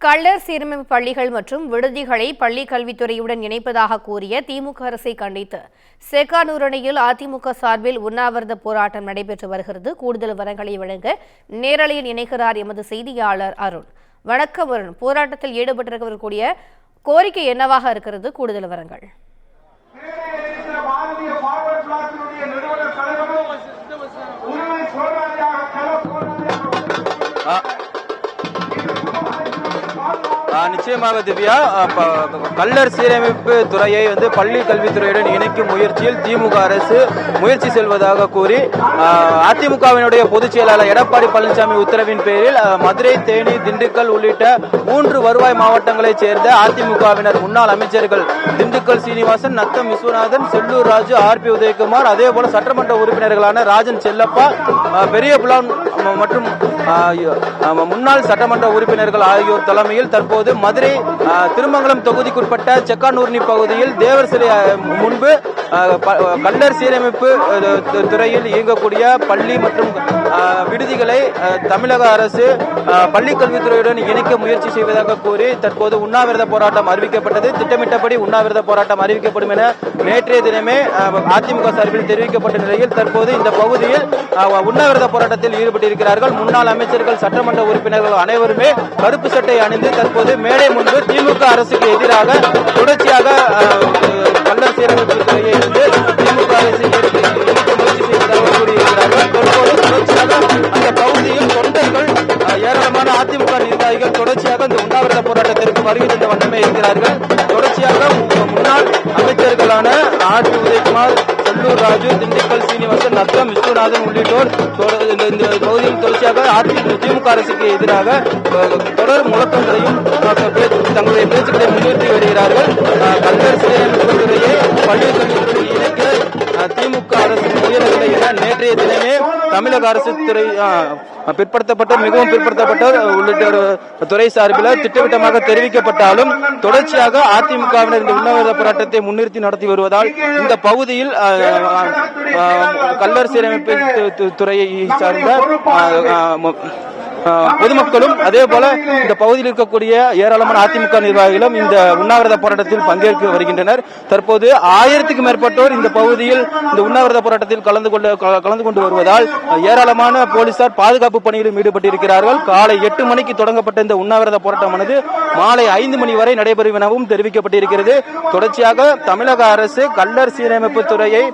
கள்ளர் சீரமைப்பு பள்ளிகள் மற்றும் விடுதிகளை பள்ளி கல்வித்துறையுடன் இணைப்பதாக கூறிய திமுக அரசை கண்டித்து சேக்கானூர் அணையில் அதிமுக சார்பில் உண்ணாவிரத போராட்டம் நடைபெற்று வருகிறது. கூடுதல் விவரங்களை வழங்க நேரலையில் இணைக்கிறார் எமது செய்தியாளர் அருண். வணக்கம் அருண். போராட்டத்தில் ஈடுபட்டிருக்கக்கூடிய கோரிக்கை என்னவாக இருக்கிறது? கூடுதல் விவரங்கள். நிச்சயமாக திவ்யா, கள்ளர் சீரமைப்பு துறையை பள்ளி கல்வித்துறையுடன் இணைக்கும் முயற்சியில் திமுக அரசு முயற்சி செல்வதாக கூறி அதிமுகவினுடைய பொதுச் செயலாளர் எடப்பாடி பழனிசாமி உத்தரவின் பேரில் மதுரை, தேனி, திண்டுக்கல் உள்ளிட்ட 3 வருவாய் மாவட்டங்களைச் சேர்ந்த அதிமுகவினர் முன்னாள் அமைச்சர்கள் திண்டுக்கல் சீனிவாசன், நத்தம் விஸ்வநாதன், செல்லூர் ராஜு, ஆர்.பி. உதயகுமார், அதேபோல சட்டமன்ற உறுப்பினர்களான ராஜன் செல்லப்பா, பெரியபுலான் மற்றும் முன்னாள் சட்டமன்ற உறுப்பினர்கள் ஆகியோர் தலைமையில் தற்போது மதுரை திருமங்கலம் தொகுதிக்குட்பட்ட செக்கானூர்னி பகுதியில் தேவர் சிலை முன்பு கள்ளர் சீரமைப்பு துறையில் இயங்கக்கூடிய பள்ளி மற்றும் விடுதிகளை தமிழக அரசு பள்ளி கல்வித்துறையுடன் இணைக்க முயற்சி செய்வதாக கூறி தற்போது உண்ணாவிரத போராட்டம் அறிவிக்கப்பட்டது. திட்டமிட்டபடி உண்ணாவிரத போராட்டம் அறிவிக்கப்படும் என நேற்றைய தினமே அதிமுக சார்பில் தெரிவிக்கப்பட்ட நிலையில் தற்போது இந்த பகுதியில் உண்ணாவிரத போராட்டத்தில் ஈடுபட்டிருக்கிறார்கள். முன்னாள் அமைச்சர்கள், சட்டமன்ற உறுப்பினர்கள் அனைவருமே கருப்பு சட்டை அணிந்து தற்போது மேடை முன்பு திமுக அரசுக்கு எதிராக தொடர்ச்சியாக கள்ளர் சீரமைப்பு துறையை திமுக அரசு முயற்சி செய்வதாக கூறியிருக்கிறார்கள். தற்போது தொடர்ச்சியாக அந்த பகுதியில் தொண்டர்கள், ஏராளமான அதிமுக நிர்வாகிகள் தொடர்ச்சியாக இந்த உண்ணாவிரத போராட்டத்திற்கு வருகை தந்த வண்ணமே இருக்கிறார்கள். தொடர்ச்சியாக முன்னாள் அமைச்சர்களான ஆர்.பி. உதயகுமார், செல்லூர் ராஜு, திண்டுக்கல் சீனிவாசன், நத்தம் விஸ்வநாதன் உள்ளிட்டோர் இந்த பகுதியில் தொடர்ச்சியாக திமுக அரசுக்கு எதிராக தொடர் முழக்கங்களையும் தங்களுடைய பேச்சுக்களை முன்னிறுத்தி வருகிறார்கள். கள்ளர் சீரமைப்பு துறையை பள்ளி கல்வித்துறை இணைக்க திமுக அரசு முயலவில்லை என நேற்றைய தினமே தமிழக அரசு துறை பிற்படுத்தப்பட்ட, மிகவும் பிற்படுத்தப்பட்ட உள்ளிட்ட துறை சார்பில் திட்டவட்டமாக தெரிவிக்கப்பட்டாலும் தொடர்ச்சியாக அதிமுகவினர் இந்த உண்ணாவிரத போராட்டத்தை முன்னிறுத்தி நடத்தி வருவதால் இந்த பகுதியில் கள்ளர் சீரமைப்பு துறையை சார்ந்த பொதுமக்களும் அதே போல இந்த பகுதியில் இருக்கக்கூடிய ஏராளமான அதிமுக நிர்வாகிகளும் இந்த உண்ணாவிரத போராட்டத்தில் பங்கேற்க வருகின்றனர். தற்போது 1000க்கும் மேற்பட்டோர் இந்த பகுதியில் இந்த உண்ணாவிரத போராட்டத்தில் கலந்து கொண்டு வருவதால் ஏராளமான போலீசார் பாதுகாப்பு பணியிலும் ஈடுபட்டிருக்கிறார்கள். காலை 8 மணிக்கு தொடங்கப்பட்ட இந்த உண்ணாவிரத போராட்டமானது மாலை 5 மணி வரை நடைபெறும் எனவும் தெரிவிக்கப்பட்டிருக்கிறது. தொடர்ச்சியாக தமிழக அரசு கள்ளர் சீரமைப்பு துறையை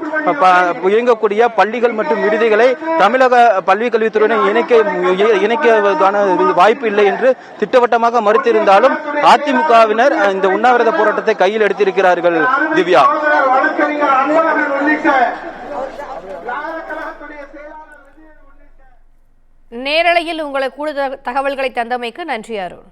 இயங்கக்கூடிய பள்ளிகள் மற்றும் விடுதிகளை தமிழக பள்ளி கல்வித்துறையுடன் இணைக்க வாய்ப்பு இல்லை என்று திட்டவட்டமாக மறுத்திருந்தாலும் அதிமுகவினர் இந்த உண்ணாவிரத போராட்டத்தை கையில் எடுத்திருக்கிறார்கள். திவ்யா, நேரலையில் உங்களை கூடுதல் தகவல்களை தந்தமைக்கு நன்றி அருண்.